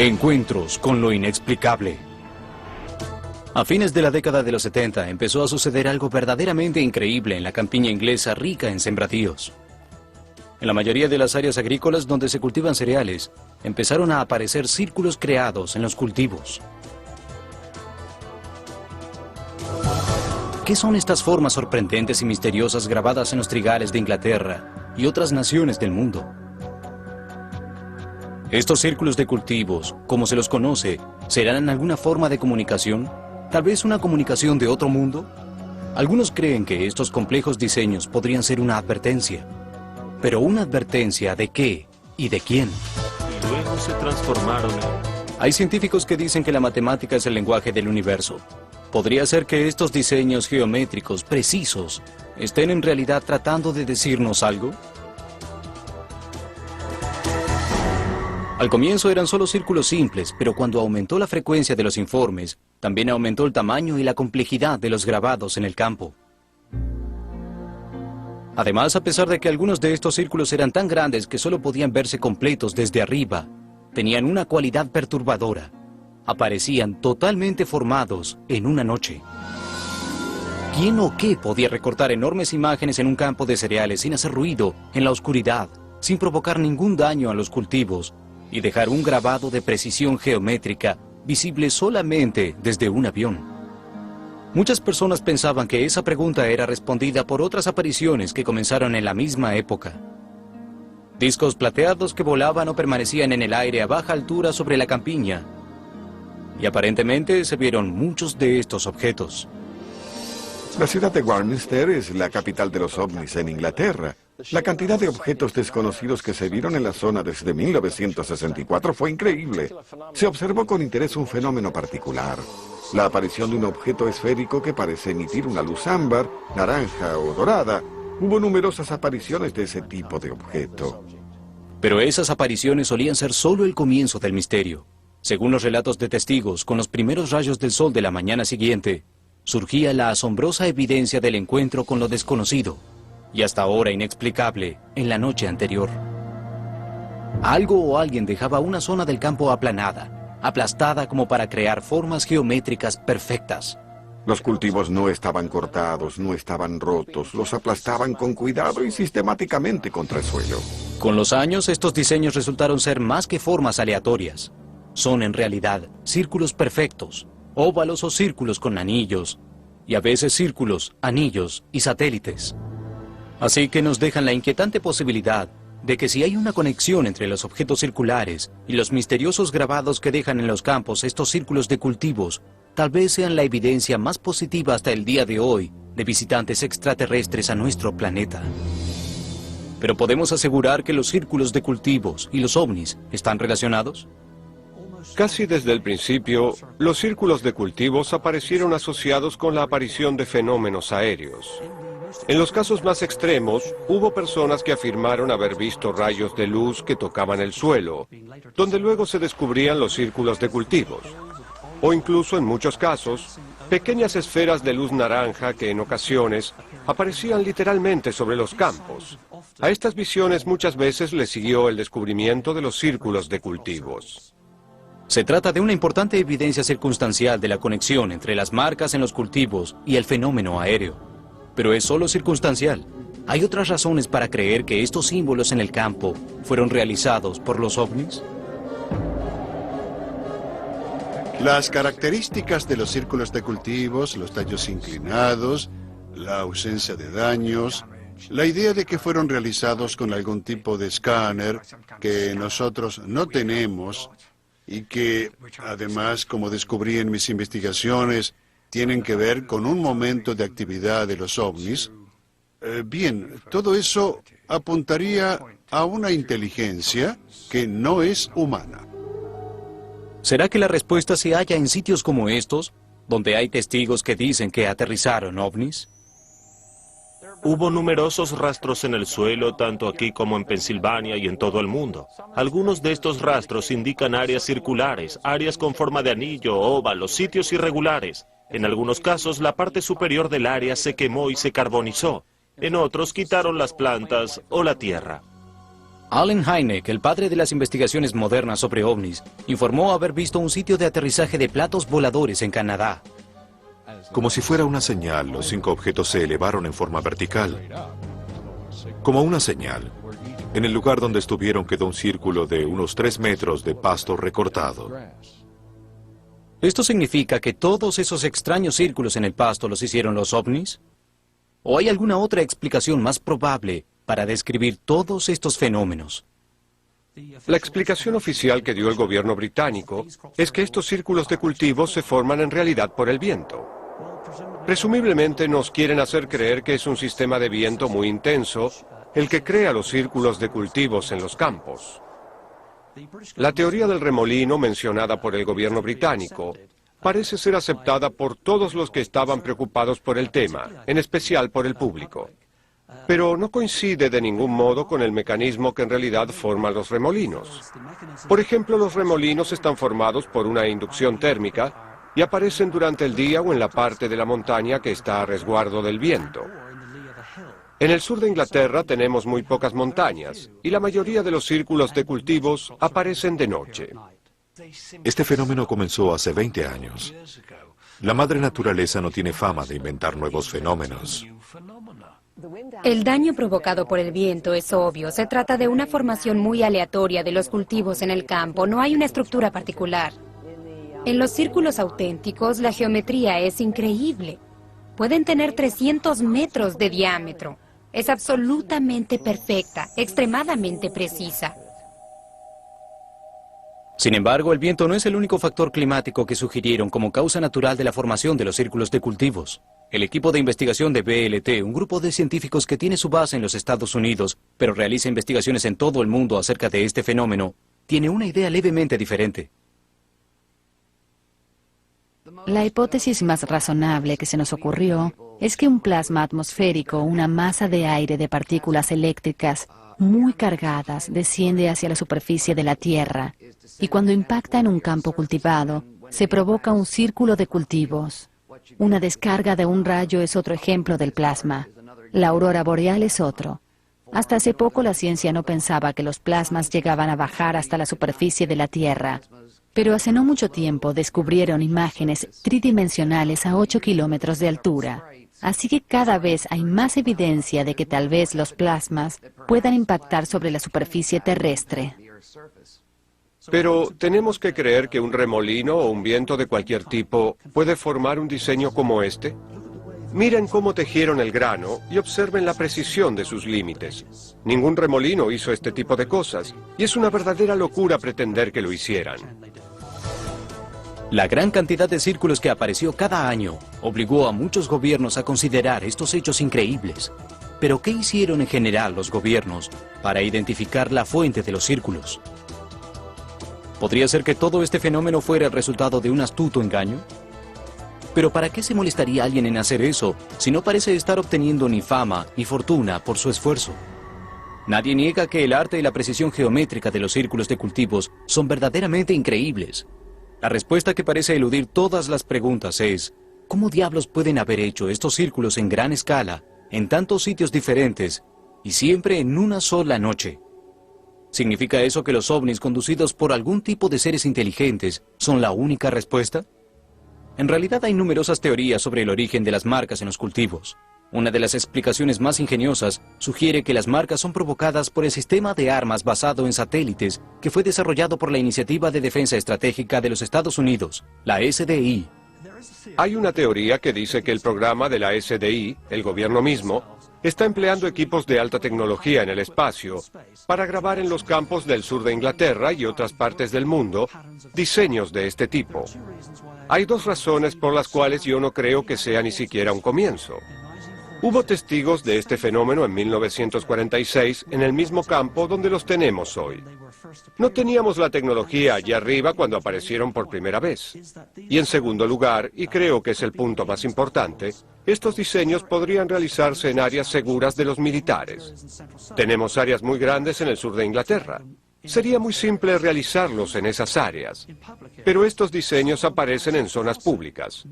Encuentros con lo inexplicable. A fines de la década de los 70 empezó a suceder algo verdaderamente increíble en la campiña inglesa rica en sembradíos. En la mayoría de las áreas agrícolas donde se cultivan cereales, empezaron a aparecer círculos creados en los cultivos. ¿Qué son estas formas sorprendentes y misteriosas grabadas en los trigales de Inglaterra y otras naciones del mundo? Estos círculos de cultivos, como se los conoce, ¿serán alguna forma de comunicación? ¿Tal vez una comunicación de otro mundo? Algunos creen que estos complejos diseños podrían ser una advertencia. Pero ¿una advertencia de qué y de quién? Y luego se transformaron en... Hay científicos que dicen que la matemática es el lenguaje del universo. ¿Podría ser que estos diseños geométricos precisos estén en realidad tratando de decirnos algo? Al comienzo eran solo círculos simples, pero cuando aumentó la frecuencia de los informes, también aumentó el tamaño y la complejidad de los grabados en el campo. Además, a pesar de que algunos de estos círculos eran tan grandes que solo podían verse completos desde arriba, tenían una cualidad perturbadora. Aparecían totalmente formados en una noche. ¿Quién o qué podía recortar enormes imágenes en un campo de cereales sin hacer ruido, en la oscuridad, sin provocar ningún daño a los cultivos, y dejar un grabado de precisión geométrica visible solamente desde un avión? Muchas personas pensaban que esa pregunta era respondida por otras apariciones que comenzaron en la misma época. Discos plateados que volaban o permanecían en el aire a baja altura sobre la campiña. Y aparentemente se vieron muchos de estos objetos. La ciudad de Warminster es la capital de los ovnis en Inglaterra. La cantidad de objetos desconocidos que se vieron en la zona desde 1964 fue increíble. Se observó con interés un fenómeno particular: la aparición de un objeto esférico que parece emitir una luz ámbar, naranja o dorada. Hubo numerosas apariciones de ese tipo de objeto. Pero esas apariciones solían ser solo el comienzo del misterio. Según los relatos de testigos, con los primeros rayos del sol de la mañana siguiente, surgía la asombrosa evidencia del encuentro con lo desconocido, y hasta ahora inexplicable, en la noche anterior. Algo o alguien dejaba una zona del campo aplanada, aplastada como para crear formas geométricas perfectas. Los cultivos no estaban cortados, no estaban rotos, los aplastaban con cuidado y sistemáticamente contra el suelo. Con los años, estos diseños resultaron ser más que formas aleatorias. Son en realidad círculos perfectos, óvalos o círculos con anillos, y a veces círculos, anillos y satélites. Así que nos dejan la inquietante posibilidad de que si hay una conexión entre los objetos circulares y los misteriosos grabados que dejan en los campos estos círculos de cultivos, tal vez sean la evidencia más positiva hasta el día de hoy de visitantes extraterrestres a nuestro planeta. ¿Pero podemos asegurar que los círculos de cultivos y los ovnis están relacionados? Casi desde el principio, los círculos de cultivos aparecieron asociados con la aparición de fenómenos aéreos. En los casos más extremos, hubo personas que afirmaron haber visto rayos de luz que tocaban el suelo, donde luego se descubrían los círculos de cultivos. O incluso, en muchos casos, pequeñas esferas de luz naranja que en ocasiones aparecían literalmente sobre los campos. A estas visiones muchas veces le siguió el descubrimiento de los círculos de cultivos. Se trata de una importante evidencia circunstancial de la conexión entre las marcas en los cultivos y el fenómeno aéreo. Pero es solo circunstancial. ¿Hay otras razones para creer que estos símbolos en el campo fueron realizados por los ovnis? Las características de los círculos de cultivos, los tallos inclinados, la ausencia de daños, la idea de que fueron realizados con algún tipo de escáner que nosotros no tenemos y que, además, como descubrí en mis investigaciones, tienen que ver con un momento de actividad de los ovnis. Bien, todo eso apuntaría a una inteligencia que no es humana. ¿Será que la respuesta se halla en sitios como estos, donde hay testigos que dicen que aterrizaron ovnis? Hubo numerosos rastros en el suelo, tanto aquí como en Pensilvania y en todo el mundo. Algunos de estos rastros indican áreas circulares, áreas con forma de anillo, óvalos, sitios irregulares. En algunos casos, la parte superior del área se quemó y se carbonizó. En otros, quitaron las plantas o la tierra. Allen Hynek, el padre de las investigaciones modernas sobre ovnis, informó haber visto un sitio de aterrizaje de platos voladores en Canadá. Como si fuera una señal, los 5 objetos se elevaron en forma vertical. Como una señal. En el lugar donde estuvieron quedó un círculo de unos 3 metros de pasto recortado. ¿Esto significa que todos esos extraños círculos en el pasto los hicieron los ovnis? ¿O hay alguna otra explicación más probable para describir todos estos fenómenos? La explicación oficial que dio el gobierno británico es que estos círculos de cultivo se forman en realidad por el viento. Presumiblemente nos quieren hacer creer que es un sistema de viento muy intenso el que crea los círculos de cultivos en los campos. La teoría del remolino mencionada por el gobierno británico parece ser aceptada por todos los que estaban preocupados por el tema, en especial por el público. Pero no coincide de ningún modo con el mecanismo que en realidad forma los remolinos. Por ejemplo, los remolinos están formados por una inducción térmica y aparecen durante el día o en la parte de la montaña que está a resguardo del viento. En el sur de Inglaterra tenemos muy pocas montañas y la mayoría de los círculos de cultivos aparecen de noche. Este fenómeno comenzó hace 20 años. La madre naturaleza no tiene fama de inventar nuevos fenómenos. El daño provocado por el viento es obvio. Se trata de una formación muy aleatoria de los cultivos en el campo. No hay una estructura particular. En los círculos auténticos, la geometría es increíble. Pueden tener 300 metros de diámetro. Es absolutamente perfecta, extremadamente precisa. Sin embargo, el viento no es el único factor climático que sugirieron como causa natural de la formación de los círculos de cultivos. El equipo de investigación de BLT, un grupo de científicos que tiene su base en los Estados Unidos, pero realiza investigaciones en todo el mundo acerca de este fenómeno, tiene una idea levemente diferente. La hipótesis más razonable que se nos ocurrió es que un plasma atmosférico, una masa de aire de partículas eléctricas muy cargadas, desciende hacia la superficie de la Tierra y cuando impacta en un campo cultivado, se provoca un círculo de cultivos. Una descarga de un rayo es otro ejemplo del plasma. La aurora boreal es otro. Hasta hace poco la ciencia no pensaba que los plasmas llegaban a bajar hasta la superficie de la Tierra. Pero hace no mucho tiempo descubrieron imágenes tridimensionales a 8 kilómetros de altura. Así que cada vez hay más evidencia de que tal vez los plasmas puedan impactar sobre la superficie terrestre. Pero ¿tenemos que creer que un remolino o un viento de cualquier tipo puede formar un diseño como este? Miren cómo tejieron el grano y observen la precisión de sus límites. Ningún remolino hizo este tipo de cosas, y es una verdadera locura pretender que lo hicieran. La gran cantidad de círculos que apareció cada año obligó a muchos gobiernos a considerar estos hechos increíbles. Pero ¿qué hicieron en general los gobiernos para identificar la fuente de los círculos? ¿Podría ser que todo este fenómeno fuera el resultado de un astuto engaño? Pero ¿para qué se molestaría alguien en hacer eso si no parece estar obteniendo ni fama ni fortuna por su esfuerzo? Nadie niega que el arte y la precisión geométrica de los círculos de cultivos son verdaderamente increíbles. La respuesta que parece eludir todas las preguntas es, ¿cómo diablos pueden haber hecho estos círculos en gran escala, en tantos sitios diferentes, y siempre en una sola noche? ¿Significa eso que los ovnis conducidos por algún tipo de seres inteligentes son la única respuesta? En realidad hay numerosas teorías sobre el origen de las marcas en los cultivos. Una de las explicaciones más ingeniosas sugiere que las marcas son provocadas por el sistema de armas basado en satélites que fue desarrollado por la Iniciativa de Defensa Estratégica de los Estados Unidos, la SDI. Hay una teoría que dice que el programa de la SDI, el gobierno mismo, está empleando equipos de alta tecnología en el espacio para grabar en los campos del sur de Inglaterra y otras partes del mundo diseños de este tipo. Hay dos razones por las cuales yo no creo que sea ni siquiera un comienzo. Hubo testigos de este fenómeno en 1946 en el mismo campo donde los tenemos hoy. No teníamos la tecnología allí arriba cuando aparecieron por primera vez. Y en segundo lugar, y creo que es el punto más importante, estos diseños podrían realizarse en áreas seguras de los militares. Tenemos áreas muy grandes en el sur de Inglaterra. Sería muy simple realizarlos en esas áreas, pero estos diseños aparecen en zonas públicas.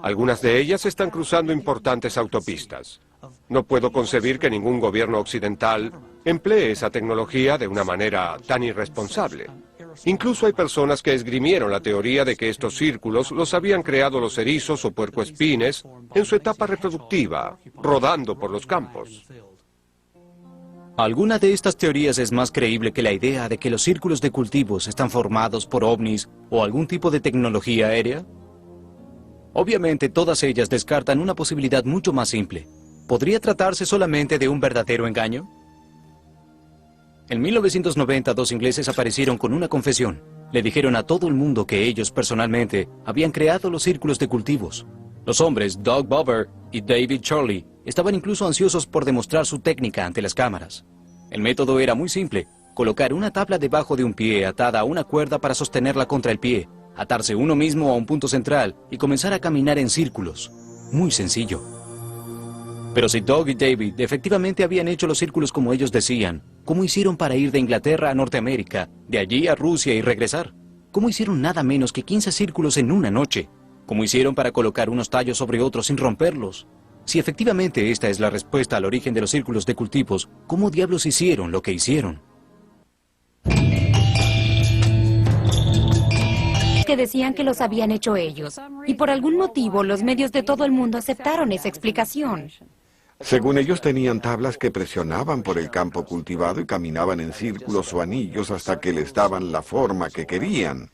Algunas de ellas están cruzando importantes autopistas. No puedo concebir que ningún gobierno occidental emplee esa tecnología de una manera tan irresponsable. Incluso hay personas que esgrimieron la teoría de que estos círculos los habían creado los erizos o puercoespines en su etapa reproductiva, rodando por los campos. ¿Alguna de estas teorías es más creíble que la idea de que los círculos de cultivos están formados por ovnis o algún tipo de tecnología aérea? Obviamente todas ellas descartan una posibilidad mucho más simple. ¿Podría tratarse solamente de un verdadero engaño? En 1990, dos ingleses aparecieron con una confesión. Le dijeron a todo el mundo que ellos personalmente habían creado los círculos de cultivos. Los hombres, Doug Bover y David Charley, estaban incluso ansiosos por demostrar su técnica ante las cámaras. El método era muy simple: colocar una tabla debajo de un pie atada a una cuerda para sostenerla contra el pie, atarse uno mismo a un punto central y comenzar a caminar en círculos. Muy sencillo. Pero si Doug y David efectivamente habían hecho los círculos como ellos decían, ¿cómo hicieron para ir de Inglaterra a Norteamérica, de allí a Rusia y regresar? ¿Cómo hicieron nada menos que 15 círculos en una noche? ¿Cómo hicieron para colocar unos tallos sobre otros sin romperlos? Si efectivamente esta es la respuesta al origen de los círculos de cultivos, ¿cómo diablos hicieron lo que hicieron? Que decían que los habían hecho ellos, y por algún motivo los medios de todo el mundo aceptaron esa explicación. Según ellos, tenían tablas que presionaban por el campo cultivado y caminaban en círculos o anillos hasta que les daban la forma que querían.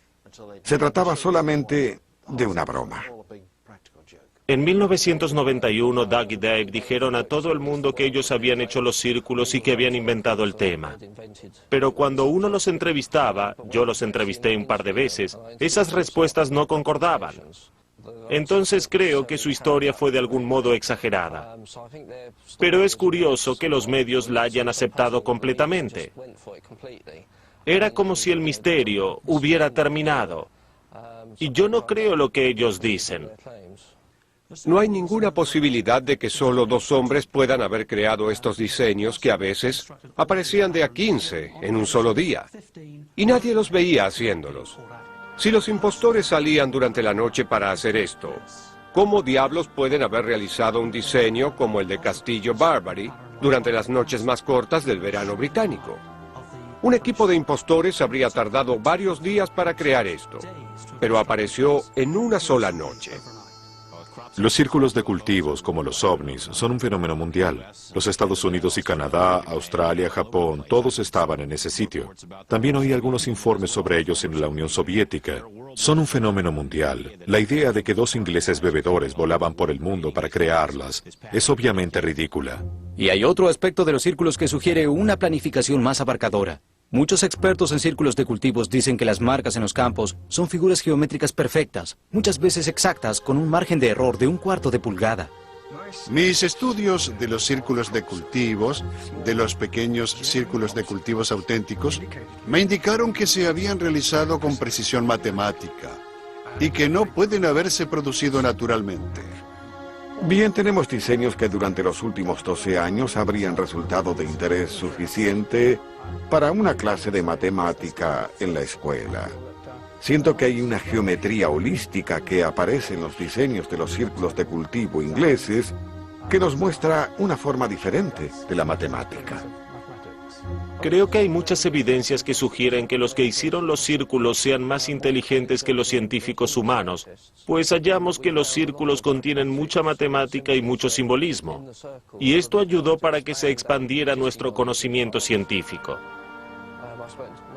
Se trataba solamente de una broma. En 1991, Doug y Dave dijeron a todo el mundo que ellos habían hecho los círculos y que habían inventado el tema. Pero cuando uno los entrevistaba, yo los entrevisté un par de veces, esas respuestas no concordaban. Entonces creo que su historia fue de algún modo exagerada. Pero es curioso que los medios la hayan aceptado completamente. Era como si el misterio hubiera terminado. Y yo no creo lo que ellos dicen. No hay ninguna posibilidad de que solo dos hombres puedan haber creado estos diseños que a veces aparecían de a 15 en un solo día. Y nadie los veía haciéndolos. Si los impostores salían durante la noche para hacer esto, ¿cómo diablos pueden haber realizado un diseño como el de Castillo Barbary durante las noches más cortas del verano británico? Un equipo de impostores habría tardado varios días para crear esto, pero apareció en una sola noche. Los círculos de cultivos, como los ovnis, son un fenómeno mundial. Los Estados Unidos y Canadá, Australia, Japón, todos estaban en ese sitio. También oí algunos informes sobre ellos en la Unión Soviética. Son un fenómeno mundial. La idea de que dos ingleses bebedores volaban por el mundo para crearlas es obviamente ridícula. Y hay otro aspecto de los círculos que sugiere una planificación más abarcadora. Muchos expertos en círculos de cultivos dicen que las marcas en los campos son figuras geométricas perfectas, muchas veces exactas, con un margen de error de 1/4 de pulgada. Mis estudios de los círculos de cultivos, de los pequeños círculos de cultivos auténticos, me indicaron que se habían realizado con precisión matemática y que no pueden haberse producido naturalmente. Bien, tenemos diseños que durante los últimos 12 años habrían resultado de interés suficiente para una clase de matemática en la escuela. Siento que hay una geometría holística que aparece en los diseños de los círculos de cultivo ingleses que nos muestra una forma diferente de la matemática. Creo que hay muchas evidencias que sugieren que los que hicieron los círculos sean más inteligentes que los científicos humanos, pues hallamos que los círculos contienen mucha matemática y mucho simbolismo, y esto ayudó para que se expandiera nuestro conocimiento científico.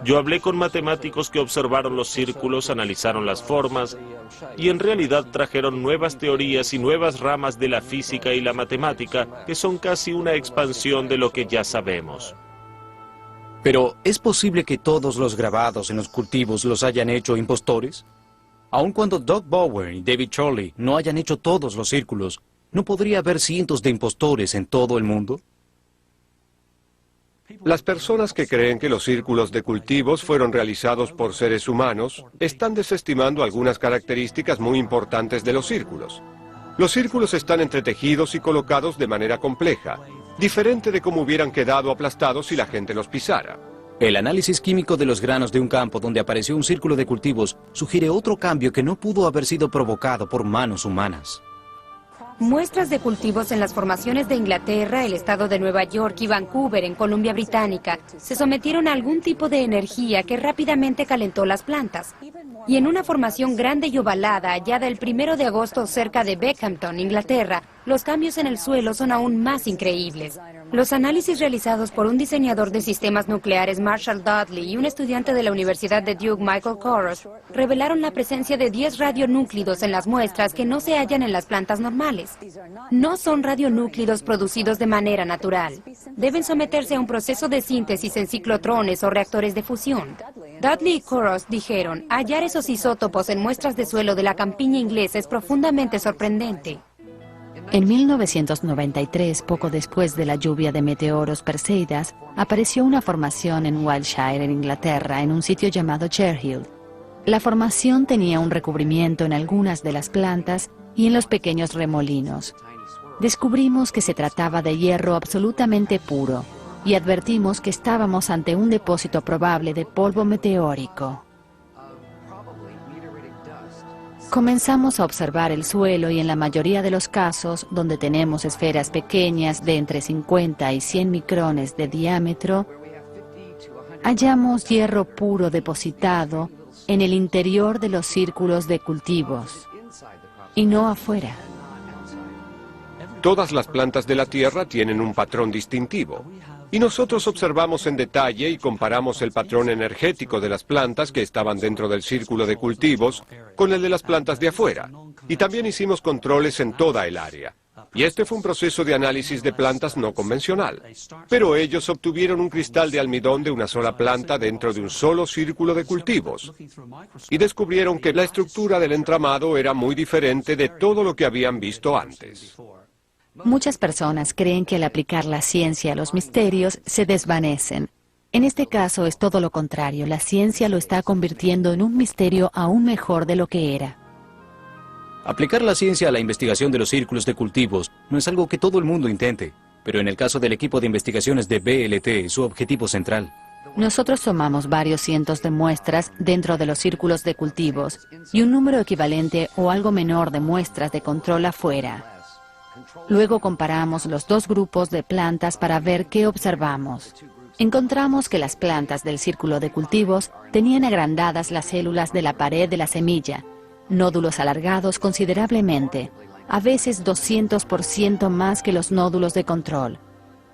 Yo hablé con matemáticos que observaron los círculos, analizaron las formas, y en realidad trajeron nuevas teorías y nuevas ramas de la física y la matemática que son casi una expansión de lo que ya sabemos. Pero, ¿es posible que todos los grabados en los cultivos los hayan hecho impostores? Aun cuando Doug Bower y David Charley no hayan hecho todos los círculos, ¿no podría haber cientos de impostores en todo el mundo? Las personas que creen que los círculos de cultivos fueron realizados por seres humanos están desestimando algunas características muy importantes de los círculos. Los círculos están entretejidos y colocados de manera compleja, diferente de cómo hubieran quedado aplastados si la gente los pisara. El análisis químico de los granos de un campo donde apareció un círculo de cultivos sugiere otro cambio que no pudo haber sido provocado por manos humanas. Muestras de cultivos en las formaciones de Inglaterra, el estado de Nueva York y Vancouver, en Columbia Británica, se sometieron a algún tipo de energía que rápidamente calentó las plantas. Y en una formación grande y ovalada hallada el 1 de agosto cerca de Beckhampton, Inglaterra, los cambios en el suelo son aún más increíbles. Los análisis realizados por un diseñador de sistemas nucleares, Marshall Dudley, y un estudiante de la Universidad de Duke, Michael Koros, revelaron la presencia de 10 radionúclidos en las muestras que no se hallan en las plantas normales. No son radionúclidos producidos de manera natural. Deben someterse a un proceso de síntesis en ciclotrones o reactores de fusión. Dudley y Koros dijeron, hallar esos isótopos en muestras de suelo de la campiña inglesa es profundamente sorprendente. En 1993, poco después de la lluvia de meteoros Perseidas, apareció una formación en Wiltshire, en Inglaterra, en un sitio llamado Cherhill. La formación tenía un recubrimiento en algunas de las plantas y en los pequeños remolinos. Descubrimos que se trataba de hierro absolutamente puro y advertimos que estábamos ante un depósito probable de polvo meteórico. Comenzamos a observar el suelo y en la mayoría de los casos, donde tenemos esferas pequeñas de entre 50 y 100 micrones de diámetro, hallamos hierro puro depositado en el interior de los círculos de cultivos y no afuera. Todas las plantas de la Tierra tienen un patrón distintivo. Y nosotros observamos en detalle y comparamos el patrón energético de las plantas que estaban dentro del círculo de cultivos con el de las plantas de afuera. Y también hicimos controles en toda el área. Y este fue un proceso de análisis de plantas no convencional. Pero ellos obtuvieron un cristal de almidón de una sola planta dentro de un solo círculo de cultivos. Y descubrieron que la estructura del entramado era muy diferente de todo lo que habían visto antes. Muchas personas creen que al aplicar la ciencia a los misterios se desvanecen. En este caso es todo lo contrario, la ciencia lo está convirtiendo en un misterio aún mejor de lo que era. Aplicar la ciencia a la investigación de los círculos de cultivos no es algo que todo el mundo intente, pero en el caso del equipo de investigaciones de BLT es su objetivo central. Nosotros tomamos varios cientos de muestras dentro de los círculos de cultivos y un número equivalente o algo menor de muestras de control afuera. Luego comparamos los dos grupos de plantas para ver qué observamos. Encontramos que las plantas del círculo de cultivos tenían agrandadas las células de la pared de la semilla, nódulos alargados considerablemente, a veces 200% más que los nódulos de control.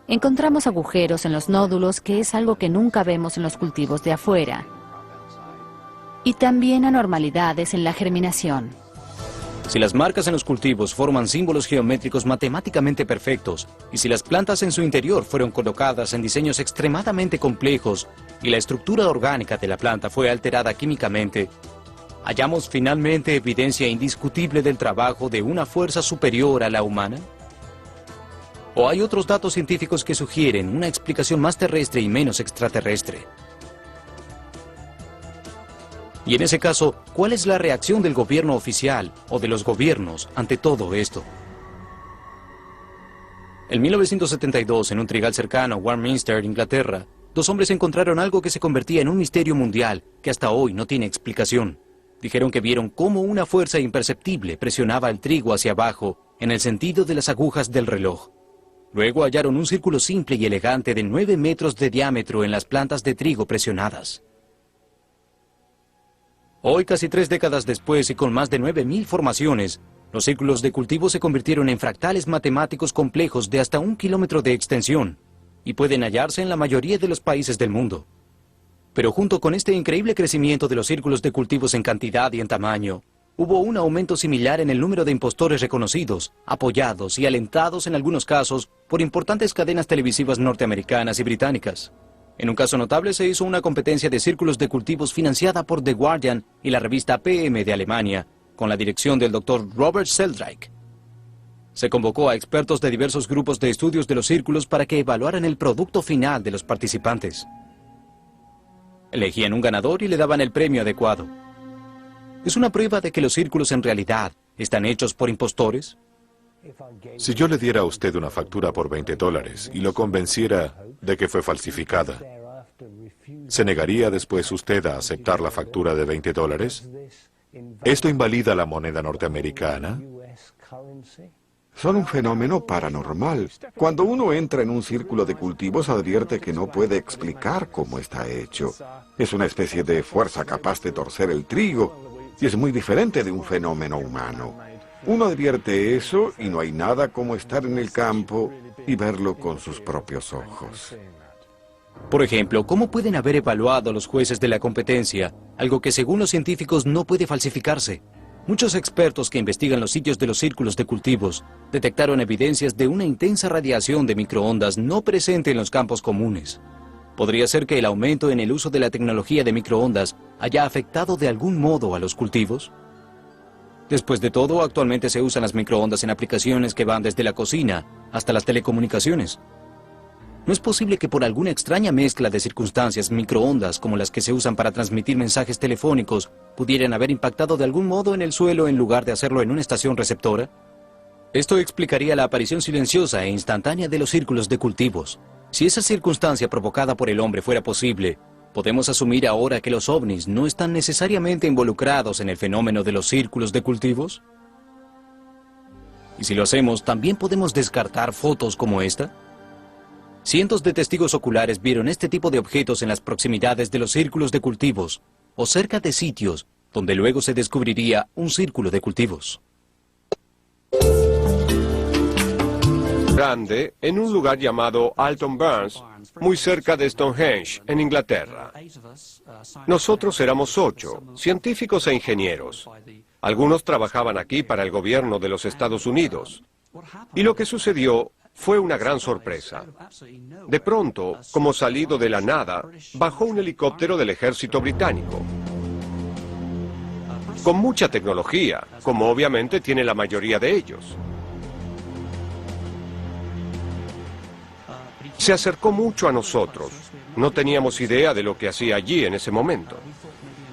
Encontramos agujeros en los nódulos, que es algo que nunca vemos en los cultivos de afuera. Y también anormalidades en la germinación. Si las marcas en los cultivos forman símbolos geométricos matemáticamente perfectos, y si las plantas en su interior fueron colocadas en diseños extremadamente complejos, y la estructura orgánica de la planta fue alterada químicamente, ¿hallamos finalmente evidencia indiscutible del trabajo de una fuerza superior a la humana? ¿O hay otros datos científicos que sugieren una explicación más terrestre y menos extraterrestre? Y en ese caso, ¿cuál es la reacción del gobierno oficial o de los gobiernos ante todo esto? En 1972, en un trigal cercano a Warminster, Inglaterra, dos hombres encontraron algo que se convertía en un misterio mundial que hasta hoy no tiene explicación. Dijeron que vieron cómo una fuerza imperceptible presionaba el trigo hacia abajo en el sentido de las agujas del reloj. Luego hallaron un círculo simple y elegante de 9 metros de diámetro en las plantas de trigo presionadas. Hoy, casi 3 décadas después y con más de 9.000 formaciones, los círculos de cultivo se convirtieron en fractales matemáticos complejos de hasta 1 kilómetro de extensión y pueden hallarse en la mayoría de los países del mundo. Pero junto con este increíble crecimiento de los círculos de cultivos en cantidad y en tamaño, hubo un aumento similar en el número de impostores reconocidos, apoyados y alentados en algunos casos por importantes cadenas televisivas norteamericanas y británicas. En un caso notable se hizo una competencia de círculos de cultivos financiada por The Guardian y la revista PM de Alemania, con la dirección del Dr. Robert Sheldrake. Se convocó a expertos de diversos grupos de estudios de los círculos para que evaluaran el producto final de los participantes. Elegían un ganador y le daban el premio adecuado. ¿Es una prueba de que los círculos en realidad están hechos por impostores? Si yo le diera a usted una factura por $20 y lo convenciera de que fue falsificada, ¿Se negaría después usted a aceptar la factura de $20? ¿Esto invalida la moneda norteamericana? Son un fenómeno paranormal. Cuando uno entra en un círculo de cultivos, advierte que no puede explicar cómo está hecho. Es una especie de fuerza capaz de torcer el trigo, y es muy diferente de un fenómeno humano. Uno advierte eso y no hay nada como estar en el campo y verlo con sus propios ojos. Por ejemplo, ¿cómo pueden haber evaluado los jueces de la competencia algo que según los científicos no puede falsificarse? Muchos expertos que investigan los sitios de los círculos de cultivos detectaron evidencias de una intensa radiación de microondas no presente en los campos comunes. ¿Podría ser que el aumento en el uso de la tecnología de microondas haya afectado de algún modo a los cultivos? Después de todo, actualmente se usan las microondas en aplicaciones que van desde la cocina hasta las telecomunicaciones. ¿No es posible que por alguna extraña mezcla de circunstancias, microondas como las que se usan para transmitir mensajes telefónicos pudieran haber impactado de algún modo en el suelo en lugar de hacerlo en una estación receptora? Esto explicaría la aparición silenciosa e instantánea de los círculos de cultivos. Si esa circunstancia provocada por el hombre fuera posible, ¿podemos asumir ahora que los ovnis no están necesariamente involucrados en el fenómeno de los círculos de cultivos? Y si lo hacemos, ¿también podemos descartar fotos como esta? Cientos de testigos oculares vieron este tipo de objetos en las proximidades de los círculos de cultivos o cerca de sitios donde luego se descubriría un círculo de cultivos. Grande, en un lugar llamado Alton Burns, muy cerca de Stonehenge, en Inglaterra. Nosotros éramos 8, científicos e ingenieros. Algunos trabajaban aquí para el gobierno de los Estados Unidos. Y lo que sucedió fue una gran sorpresa. De pronto, como salido de la nada, bajó un helicóptero del ejército británico. Con mucha tecnología, como obviamente tiene la mayoría de ellos. Se acercó mucho a nosotros. No teníamos idea de lo que hacía allí en ese momento.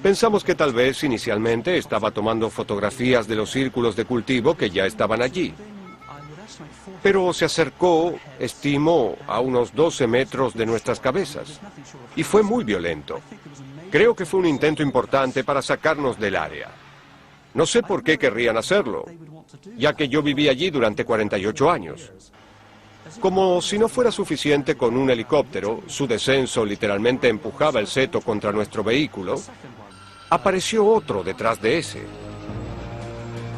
Pensamos que tal vez inicialmente estaba tomando fotografías de los círculos de cultivo que ya estaban allí. Pero se acercó, estimo, a unos 12 metros de nuestras cabezas. Y fue muy violento. Creo que fue un intento importante para sacarnos del área. No sé por qué querrían hacerlo, ya que yo viví allí durante 48 años. Como si no fuera suficiente con un helicóptero, su descenso literalmente empujaba el seto contra nuestro vehículo, apareció otro detrás de ese.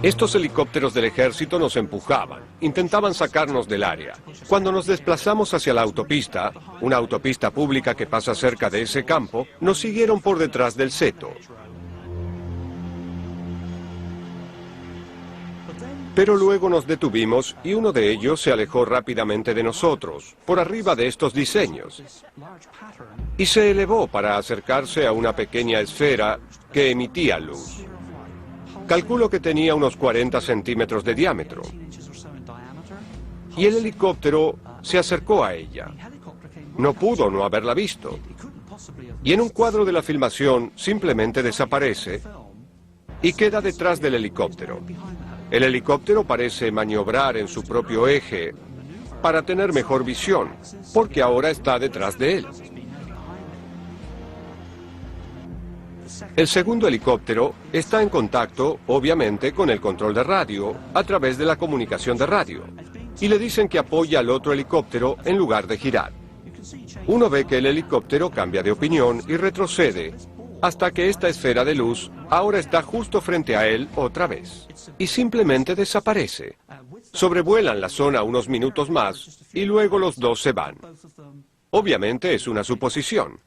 Estos helicópteros del ejército nos empujaban, intentaban sacarnos del área. Cuando nos desplazamos hacia la autopista, una autopista pública que pasa cerca de ese campo, nos siguieron por detrás del seto. Pero luego nos detuvimos y uno de ellos se alejó rápidamente de nosotros, por arriba de estos diseños. Y se elevó para acercarse a una pequeña esfera que emitía luz. Calculo que tenía unos 40 centímetros de diámetro. Y el helicóptero se acercó a ella. No pudo no haberla visto. Y en un cuadro de la filmación simplemente desaparece y queda detrás del helicóptero. El helicóptero parece maniobrar en su propio eje para tener mejor visión, porque ahora está detrás de él. El segundo helicóptero está en contacto, obviamente, con el control de radio, a través de la comunicación de radio, y le dicen que apoya al otro helicóptero en lugar de girar. Uno ve que el helicóptero cambia de opinión y retrocede, hasta que esta esfera de luz ahora está justo frente a él otra vez, y simplemente desaparece. Sobrevuelan la zona unos minutos más, y luego los dos se van. Obviamente es una suposición.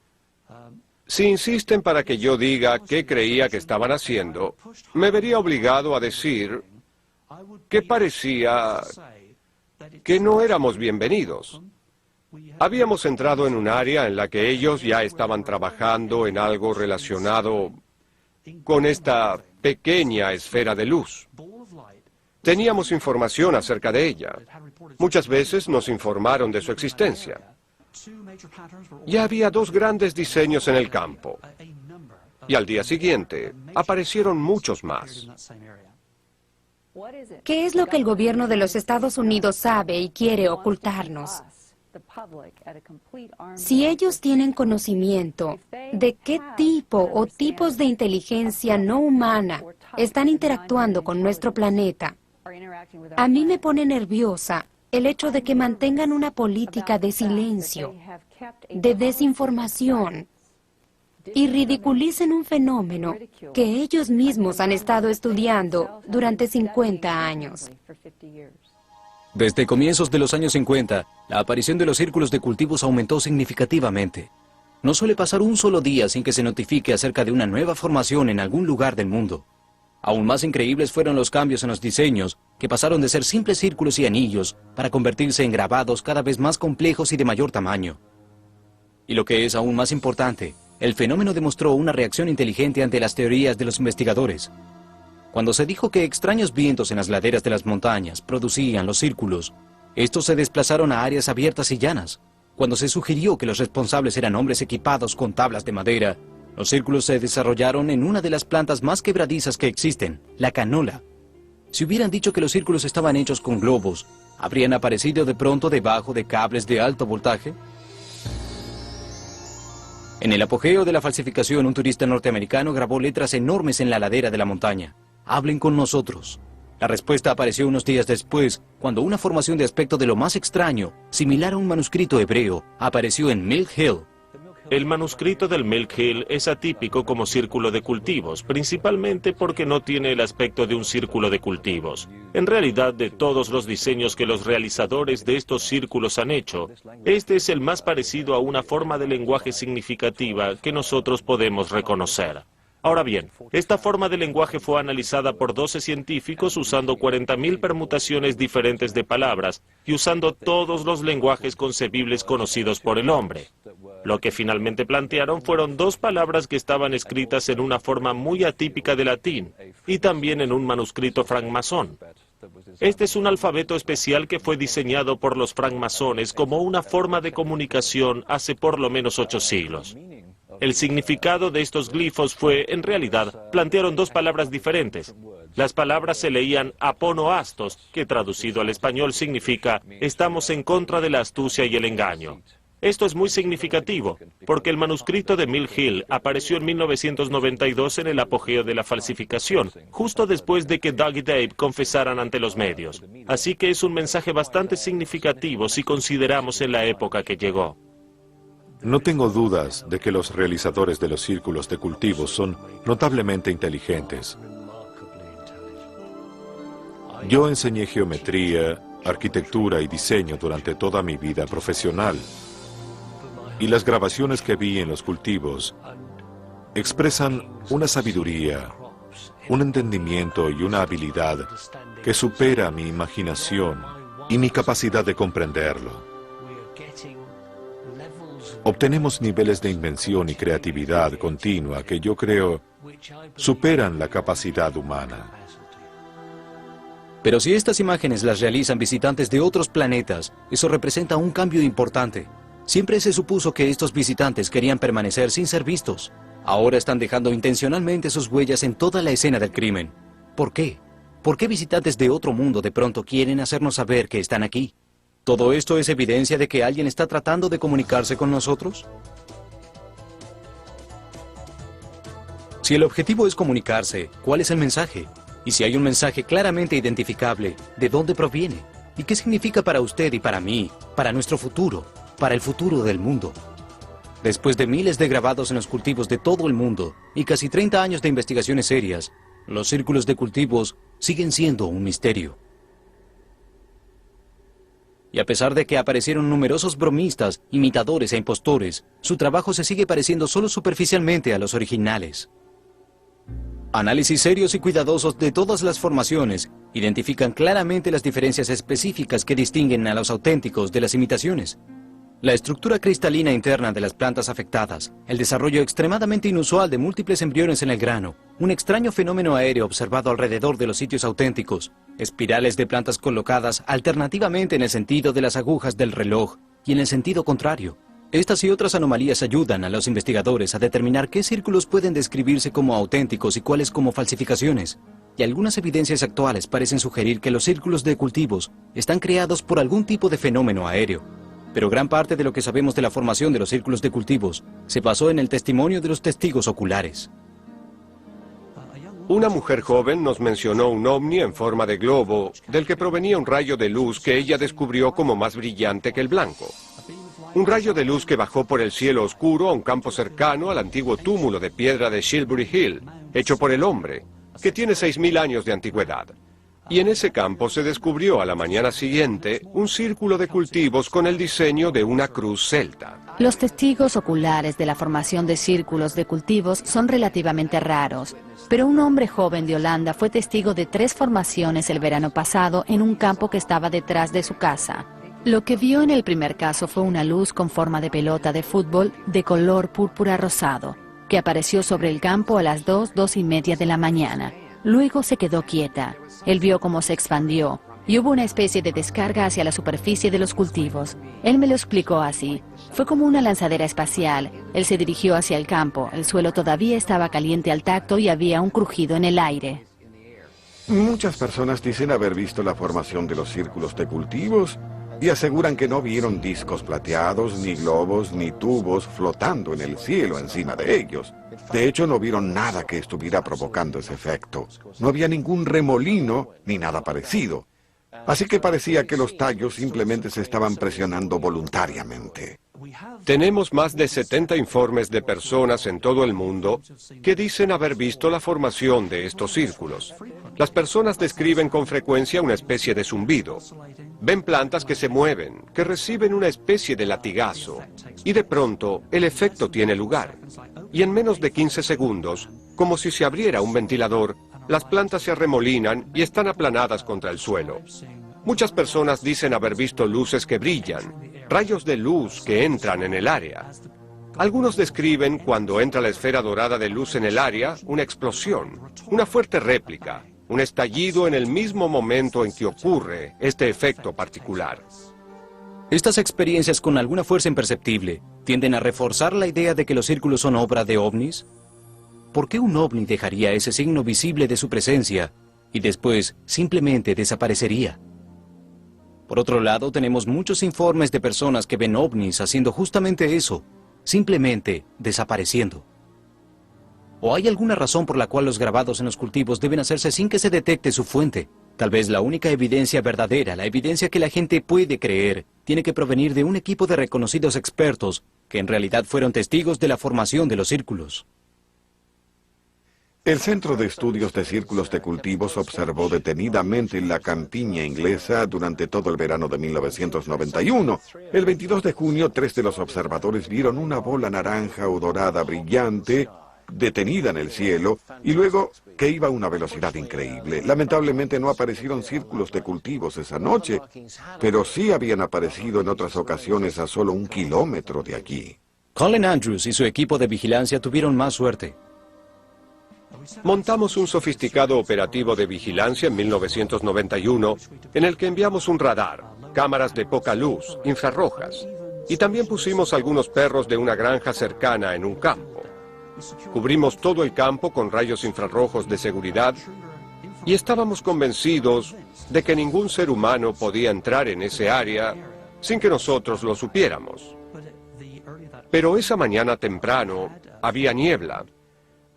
Si insisten para que yo diga qué creía que estaban haciendo, me vería obligado a decir que parecía que no éramos bienvenidos. Habíamos entrado en un área en la que ellos ya estaban trabajando en algo relacionado con esta pequeña esfera de luz. Teníamos información acerca de ella. Muchas veces nos informaron de su existencia. Ya había 2 grandes diseños en el campo. Y al día siguiente aparecieron muchos más. ¿Qué es lo que el gobierno de los Estados Unidos sabe y quiere ocultarnos? Si ellos tienen conocimiento de qué tipo o tipos de inteligencia no humana están interactuando con nuestro planeta, a mí me pone nerviosa el hecho de que mantengan una política de silencio, de desinformación, y ridiculicen un fenómeno que ellos mismos han estado estudiando durante 50 años. Desde comienzos de los años 50, la aparición de los círculos de cultivos aumentó significativamente. No suele pasar un solo día sin que se notifique acerca de una nueva formación en algún lugar del mundo. Aún más increíbles fueron los cambios en los diseños, que pasaron de ser simples círculos y anillos para convertirse en grabados cada vez más complejos y de mayor tamaño. Y lo que es aún más importante, el fenómeno demostró una reacción inteligente ante las teorías de los investigadores. Cuando se dijo que extraños vientos en las laderas de las montañas producían los círculos, estos se desplazaron a áreas abiertas y llanas. Cuando se sugirió que los responsables eran hombres equipados con tablas de madera, los círculos se desarrollaron en una de las plantas más quebradizas que existen, la canola. Si hubieran dicho que los círculos estaban hechos con globos, ¿habrían aparecido de pronto debajo de cables de alto voltaje? En el apogeo de la falsificación, un turista norteamericano grabó letras enormes en la ladera de la montaña. «Hablen con nosotros». La respuesta apareció unos días después, cuando una formación de aspecto de lo más extraño, similar a un manuscrito hebreo, apareció en Milk Hill. El manuscrito del Milk Hill es atípico como círculo de cultivos, principalmente porque no tiene el aspecto de un círculo de cultivos. En realidad, de todos los diseños que los realizadores de estos círculos han hecho, este es el más parecido a una forma de lenguaje significativa que nosotros podemos reconocer. Ahora bien, esta forma de lenguaje fue analizada por 12 científicos usando 40.000 permutaciones diferentes de palabras y usando todos los lenguajes concebibles conocidos por el hombre. Lo que finalmente plantearon fueron 2 palabras que estaban escritas en una forma muy atípica de latín y también en un manuscrito francmasón. Este es un alfabeto especial que fue diseñado por los francmasones como una forma de comunicación hace por lo menos 8 siglos. El significado de estos glifos fue, en realidad, plantearon 2 palabras diferentes. Las palabras se leían aponoastos, que traducido al español significa estamos en contra de la astucia y el engaño. Esto es muy significativo, porque el manuscrito de Milk Hill apareció en 1992 en el apogeo de la falsificación, justo después de que Doug y Dave confesaran ante los medios. Así que es un mensaje bastante significativo si consideramos en la época que llegó. No tengo dudas de que los realizadores de los círculos de cultivos son notablemente inteligentes. Yo enseñé geometría, arquitectura y diseño durante toda mi vida profesional. Y las grabaciones que vi en los cultivos expresan una sabiduría, un entendimiento y una habilidad que supera mi imaginación y mi capacidad de comprenderlo. Obtenemos niveles de invención y creatividad continua que yo creo superan la capacidad humana. Pero si estas imágenes las realizan visitantes de otros planetas, eso representa un cambio importante. Siempre se supuso que estos visitantes querían permanecer sin ser vistos. Ahora están dejando intencionalmente sus huellas en toda la escena del crimen. ¿Por qué? ¿Por qué visitantes de otro mundo de pronto quieren hacernos saber que están aquí? ¿Todo esto es evidencia de que alguien está tratando de comunicarse con nosotros? Si el objetivo es comunicarse, ¿cuál es el mensaje? Y si hay un mensaje claramente identificable, ¿de dónde proviene? ¿Y qué significa para usted y para mí, para nuestro futuro, para el futuro del mundo? Después de miles de grabados en los cultivos de todo el mundo y casi 30 años de investigaciones serias, los círculos de cultivos siguen siendo un misterio. Y a pesar de que aparecieron numerosos bromistas, imitadores e impostores, su trabajo se sigue pareciendo solo superficialmente a los originales. Análisis serios y cuidadosos de todas las formaciones identifican claramente las diferencias específicas que distinguen a los auténticos de las imitaciones. La estructura cristalina interna de las plantas afectadas, el desarrollo extremadamente inusual de múltiples embriones en el grano, un extraño fenómeno aéreo observado alrededor de los sitios auténticos, espirales de plantas colocadas alternativamente en el sentido de las agujas del reloj y en el sentido contrario. Estas y otras anomalías ayudan a los investigadores a determinar qué círculos pueden describirse como auténticos y cuáles como falsificaciones. Y algunas evidencias actuales parecen sugerir que los círculos de cultivos están creados por algún tipo de fenómeno aéreo. Pero gran parte de lo que sabemos de la formación de los círculos de cultivos se basó en el testimonio de los testigos oculares. Una mujer joven nos mencionó un ovni en forma de globo, del que provenía un rayo de luz que ella descubrió como más brillante que el blanco. Un rayo de luz que bajó por el cielo oscuro a un campo cercano al antiguo túmulo de piedra de Shilbury Hill, hecho por el hombre, que tiene 6.000 años de antigüedad. Y en ese campo se descubrió a la mañana siguiente un círculo de cultivos con el diseño de una cruz celta. Los testigos oculares de la formación de círculos de cultivos son relativamente raros, pero un hombre joven de Holanda fue testigo de 3 formaciones el verano pasado en un campo que estaba detrás de su casa. Lo que vio en el primer caso fue una luz con forma de pelota de fútbol de color púrpura rosado, que apareció sobre el campo a las 2:30 de la mañana. Luego se quedó quieta. Él vio cómo se expandió y hubo una especie de descarga hacia la superficie de los cultivos. Él me lo explicó así. Fue como una lanzadera espacial. Él se dirigió hacia el campo. El suelo todavía estaba caliente al tacto y había un crujido en el aire. Muchas personas dicen haber visto la formación de los círculos de cultivos y aseguran que no vieron discos plateados, ni globos, ni tubos flotando en el cielo encima de ellos. De hecho, no vieron nada que estuviera provocando ese efecto. No había ningún remolino ni nada parecido. Así que parecía que los tallos simplemente se estaban presionando voluntariamente. Tenemos más de 70 informes de personas en todo el mundo que dicen haber visto la formación de estos círculos. Las personas describen con frecuencia una especie de zumbido. Ven plantas que se mueven, que reciben una especie de latigazo, y de pronto el efecto tiene lugar. Y en menos de 15 segundos, como si se abriera un ventilador, las plantas se arremolinan y están aplanadas contra el suelo. Muchas personas dicen haber visto luces que brillan, rayos de luz que entran en el área. Algunos describen, cuando entra la esfera dorada de luz en el área, una explosión, una fuerte réplica, un estallido en el mismo momento en que ocurre este efecto particular. Estas experiencias con alguna fuerza imperceptible tienden a reforzar la idea de que los círculos son obra de ovnis. ¿Por qué un ovni dejaría ese signo visible de su presencia y después simplemente desaparecería? Por otro lado, tenemos muchos informes de personas que ven ovnis haciendo justamente eso, simplemente desapareciendo. ¿O hay alguna razón por la cual los grabados en los cultivos deben hacerse sin que se detecte su fuente? Tal vez la única evidencia verdadera, la evidencia que la gente puede creer, tiene que provenir de un equipo de reconocidos expertos que en realidad fueron testigos de la formación de los círculos. El Centro de Estudios de Círculos de Cultivos observó detenidamente la campiña inglesa durante todo el verano de 1991. El 22 de junio, 3 de los observadores vieron una bola naranja o dorada brillante detenida en el cielo y luego que iba a una velocidad increíble. Lamentablemente no aparecieron círculos de cultivos esa noche, pero sí habían aparecido en otras ocasiones a solo 1 kilómetro de aquí. Colin Andrews y su equipo de vigilancia tuvieron más suerte. Montamos un sofisticado operativo de vigilancia en 1991 en el que enviamos un radar, cámaras de poca luz, infrarrojas, y también pusimos algunos perros de una granja cercana en un campo. Cubrimos todo el campo con rayos infrarrojos de seguridad y estábamos convencidos de que ningún ser humano podía entrar en ese área sin que nosotros lo supiéramos. Pero esa mañana temprano había niebla.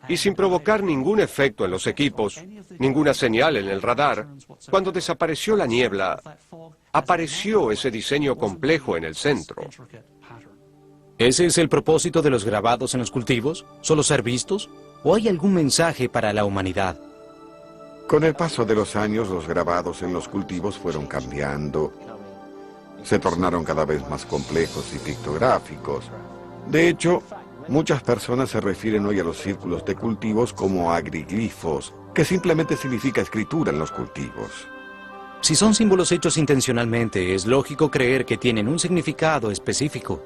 Y sin provocar ningún efecto en los equipos, ninguna señal en el radar, cuando desapareció la niebla, apareció ese diseño complejo en el centro. ¿Ese es el propósito de los grabados en los cultivos? ¿Solo ser vistos? ¿O hay algún mensaje para la humanidad? Con el paso de los años, los grabados en los cultivos fueron cambiando. Se tornaron cada vez más complejos y pictográficos. De hecho, muchas personas se refieren hoy a los círculos de cultivos como agriglifos, que simplemente significa escritura en los cultivos. Si son símbolos hechos intencionalmente, es lógico creer que tienen un significado específico.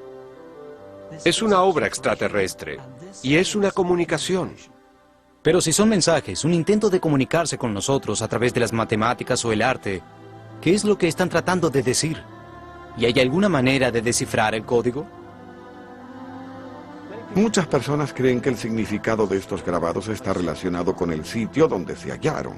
Es una obra extraterrestre y es una comunicación. Pero si son mensajes, un intento de comunicarse con nosotros a través de las matemáticas o el arte, ¿qué es lo que están tratando de decir? ¿Y hay alguna manera de descifrar el código? Muchas personas creen que el significado de estos grabados está relacionado con el sitio donde se hallaron.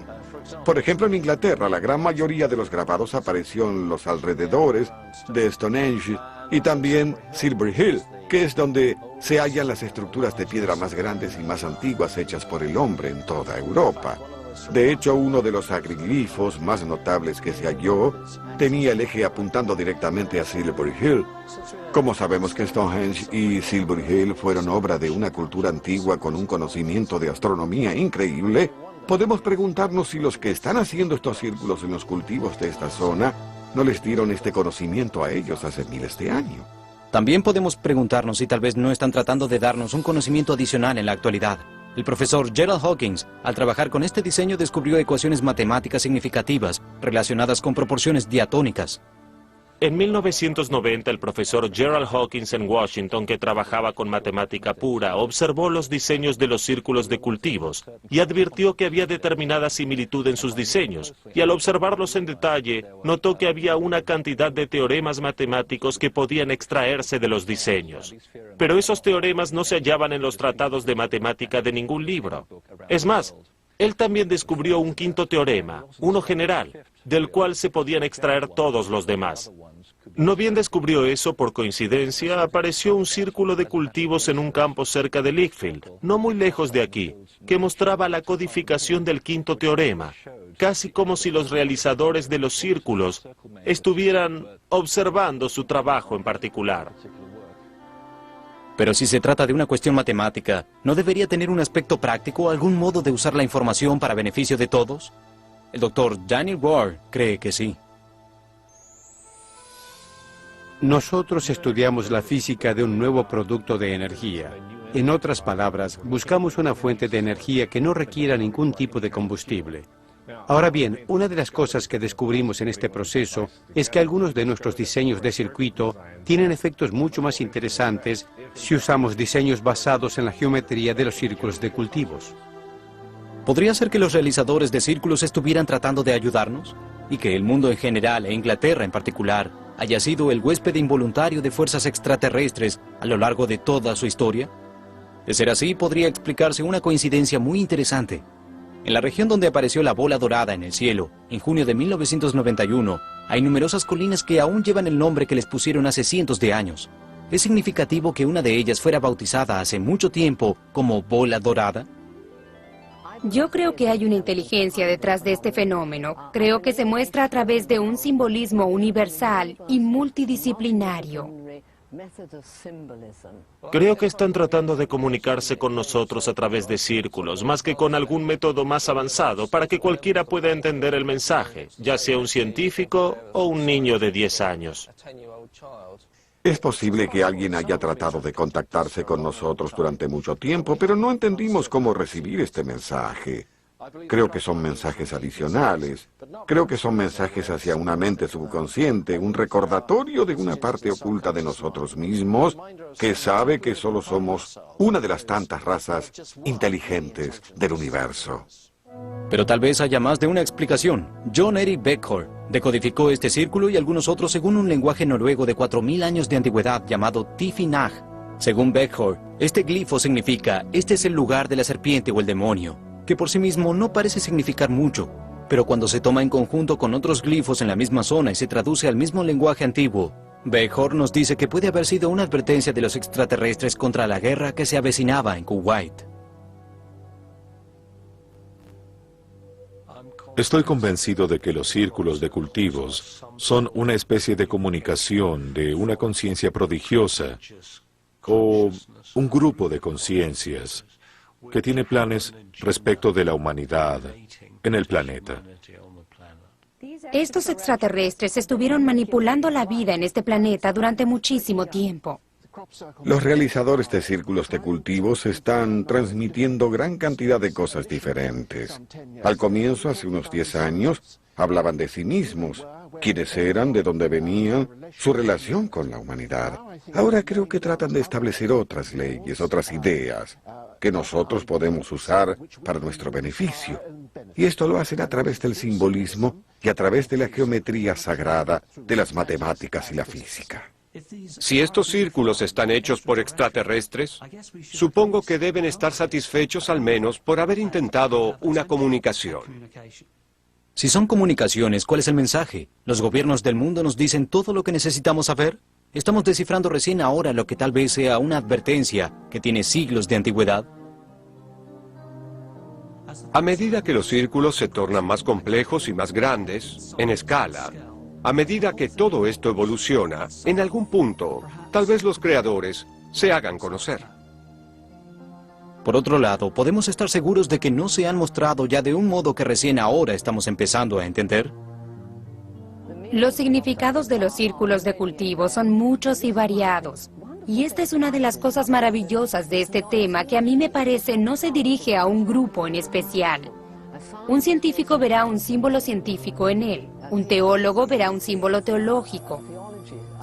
Por ejemplo, en Inglaterra, la gran mayoría de los grabados apareció en los alrededores de Stonehenge Y también Silver Hill, que es donde se hallan las estructuras de piedra más grandes y más antiguas hechas por el hombre en toda Europa. De hecho, uno de los agroglifos más notables que se halló tenía el eje apuntando directamente a Silver Hill. Como sabemos que Stonehenge y Silver Hill fueron obra de una cultura antigua con un conocimiento de astronomía increíble, podemos preguntarnos si los que están haciendo estos círculos en los cultivos de esta zona no les dieron este conocimiento a ellos hace miles de años. También podemos preguntarnos si tal vez no están tratando de darnos un conocimiento adicional en la actualidad. El profesor Gerald Hawkins, al trabajar con este diseño, descubrió ecuaciones matemáticas significativas relacionadas con proporciones diatónicas. En 1990, el profesor Gerald Hawkins en Washington, que trabajaba con matemática pura, observó los diseños de los círculos de cultivos y advirtió que había determinada similitud en sus diseños, y al observarlos en detalle, notó que había una cantidad de teoremas matemáticos que podían extraerse de los diseños. Pero esos teoremas no se hallaban en los tratados de matemática de ningún libro. Es más, él también descubrió un quinto teorema, uno general, del cual se podían extraer todos los demás. No bien descubrió eso, por coincidencia, apareció un círculo de cultivos en un campo cerca de Lichfield, no muy lejos de aquí, que mostraba la codificación del quinto teorema, casi como si los realizadores de los círculos estuvieran observando su trabajo en particular. Pero si se trata de una cuestión matemática, ¿no debería tener un aspecto práctico o algún modo de usar la información para beneficio de todos? El doctor Daniel Ward cree que sí. Nosotros estudiamos la física de un nuevo producto de energía. En otras palabras, buscamos una fuente de energía que no requiera ningún tipo de combustible. Ahora bien, una de las cosas que descubrimos en este proceso es que algunos de nuestros diseños de circuito tienen efectos mucho más interesantes si usamos diseños basados en la geometría de los círculos de cultivos. ¿Podría ser que los realizadores de círculos estuvieran tratando de ayudarnos? ¿Y que el mundo en general, e Inglaterra en particular, haya sido el huésped involuntario de fuerzas extraterrestres a lo largo de toda su historia? De ser así, podría explicarse una coincidencia muy interesante. En la región donde apareció la bola dorada en el cielo, en junio de 1991, hay numerosas colinas que aún llevan el nombre que les pusieron hace cientos de años. ¿Es significativo que una de ellas fuera bautizada hace mucho tiempo como bola dorada? Yo creo que hay una inteligencia detrás de este fenómeno. Creo que se muestra a través de un simbolismo universal y multidisciplinario. Creo que están tratando de comunicarse con nosotros a través de círculos, más que con algún método más avanzado, para que cualquiera pueda entender el mensaje, ya sea un científico o un niño de 10 años. Es posible que alguien haya tratado de contactarse con nosotros durante mucho tiempo, pero no entendimos cómo recibir este mensaje. Creo que son mensajes adicionales. Creo que son mensajes hacia una mente subconsciente, un recordatorio de una parte oculta de nosotros mismos que sabe que solo somos una de las tantas razas inteligentes del universo. Pero tal vez haya más de una explicación. John Erik Beckhor decodificó este círculo y algunos otros según un lenguaje noruego de 4000 años de antigüedad llamado Tifinagh. Según Beckhor, este glifo significa "este es el lugar de la serpiente o el demonio", que por sí mismo no parece significar mucho, pero cuando se toma en conjunto con otros glifos en la misma zona y se traduce al mismo lenguaje antiguo, Beckhor nos dice que puede haber sido una advertencia de los extraterrestres contra la guerra que se avecinaba en Kuwait. Estoy convencido de que los círculos de cultivos son una especie de comunicación de una conciencia prodigiosa o un grupo de conciencias que tiene planes respecto de la humanidad en el planeta. Estos extraterrestres estuvieron manipulando la vida en este planeta durante muchísimo tiempo. Los realizadores de círculos de cultivos están transmitiendo gran cantidad de cosas diferentes. Al comienzo, hace unos 10 años, hablaban de sí mismos, quiénes eran, de dónde venían, su relación con la humanidad. Ahora creo que tratan de establecer otras leyes, otras ideas, que nosotros podemos usar para nuestro beneficio. Y esto lo hacen a través del simbolismo y a través de la geometría sagrada de las matemáticas y la física. Si estos círculos están hechos por extraterrestres, supongo que deben estar satisfechos al menos por haber intentado una comunicación. Si son comunicaciones, ¿cuál es el mensaje? ¿Los gobiernos del mundo nos dicen todo lo que necesitamos saber? ¿Estamos descifrando recién ahora lo que tal vez sea una advertencia que tiene siglos de antigüedad? A medida que los círculos se tornan más complejos y más grandes, en escala, a medida que todo esto evoluciona, en algún punto, tal vez los creadores se hagan conocer. Por otro lado, ¿podemos estar seguros de que no se han mostrado ya de un modo que recién ahora estamos empezando a entender? Los significados de los círculos de cultivo son muchos y variados. Y esta es una de las cosas maravillosas de este tema que a mí me parece no se dirige a un grupo en especial. Un científico verá un símbolo científico en él. Un teólogo verá un símbolo teológico.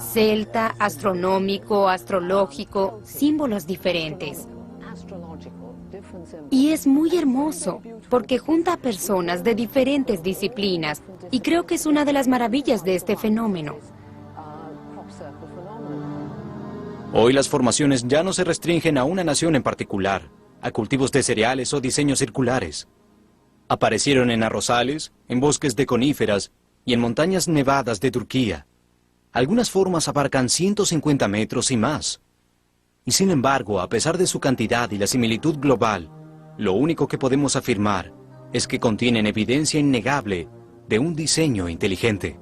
Celta, astronómico, astrológico, símbolos diferentes. Y es muy hermoso, porque junta a personas de diferentes disciplinas, y creo que es una de las maravillas de este fenómeno. Hoy las formaciones ya no se restringen a una nación en particular, a cultivos de cereales o diseños circulares. Aparecieron en arrozales, en bosques de coníferas y en montañas nevadas de Turquía. Algunas formas abarcan 150 metros y más. Y sin embargo, a pesar de su cantidad y la similitud global, lo único que podemos afirmar es que contienen evidencia innegable de un diseño inteligente.